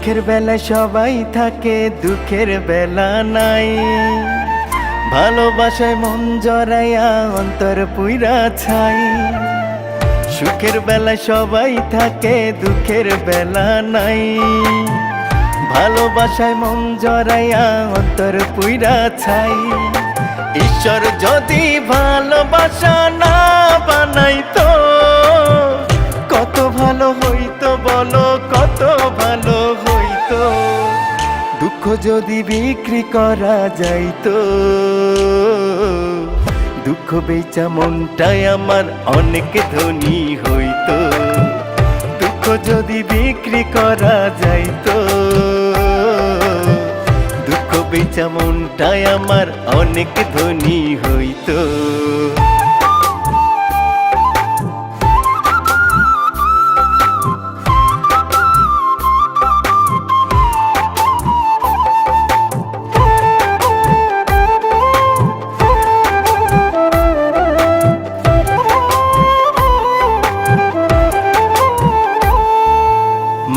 সুখের বেলা সবাই থাকে, দুঃখের বেলা নাই। ভালোবাসায় মন জড়াইয়া অন্তর পুইরা ছাই। সুখের বেলা সবাই থাকে, দুঃখের বেলা নাই। ভালোবাসায় মন জড়াইয়া অন্তর পুইরা ছাই। ঈশ্বর যদি ভালোবাসা না বানাইতো, কত ভালো হইতো বলো, কত ভালো হইতো। দুঃখ যদি বিক্রি করা যাইতো, দুঃখ বেচা মনটাই আমার অনেক ধনী হইতো। দুঃখ যদি বিক্রি করা যাইতো, দুঃখ বেচা মনটাই আমার অনেক ধনী হইতো।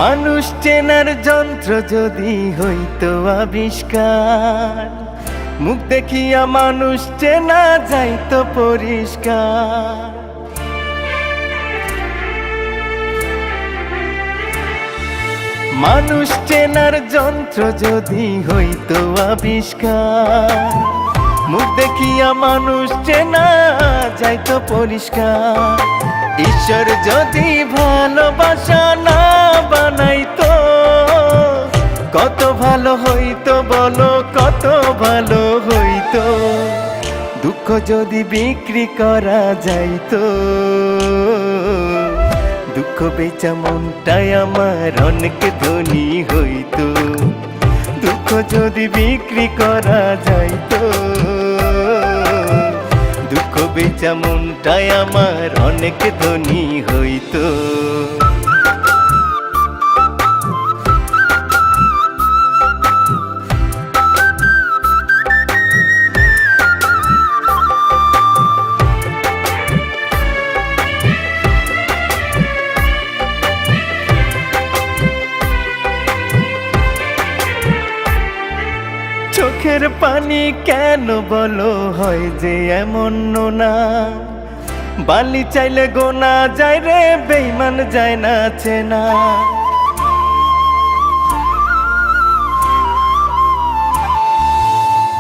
মানুষ চেনার যন্ত্র যদি হইতো আবিষ্কার, মুখ দেখিয়া মানুষ চেনা যাইতো পরিষ্কার। মানুষ চেনার যন্ত্র যদি হইতো আবিষ্কার, মুখ দেখিয়া মানুষ চেনা যাইতো পরিষ্কার। ঈশ্বর যদি ভালোবাসা না বানাইতো, কত ভালো হইতো বলো, কত ভালো হইতো। দুঃখ যদি বিক্রি করা যাইতো, দুঃখ বেচা মনটাই আমার অনেক ধনী হইতো। দুঃখ যদি বিক্রি করা যাইতো, দুঃখ বেচা মনটাই আমার অনেক ধনী হইতো। চোখের পানি কেন বলো হয় যে এমন নোনা, বালি চাইলে গোনা যায় রে, বেঈমান যায় না চেনা।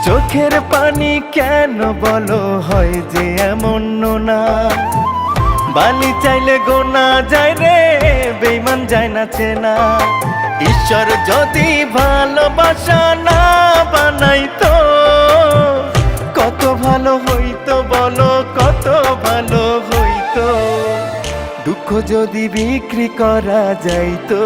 চোখের পানি কেন বলো হয় যে এমন নোনা, বালি চাইলে গোনা যায় রে, বেঈমান যায় না চেনা। ঈশ্বর যদি ভালোবাসা না বানাইতো, কত ভালো হইতো বলো, কত ভালো হইতো। দুঃখ যদি বিক্রি করা যাইতো,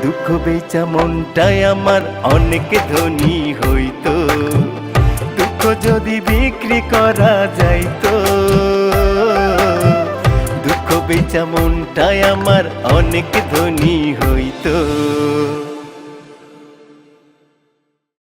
দুঃখ বেচা মনটাই আমার অনেক ধনী হইতো। দুঃখ যদি বিক্রি করা যাইতো, দুঃখ বেচা মনটাই আমার অনেক ধনী হইতো।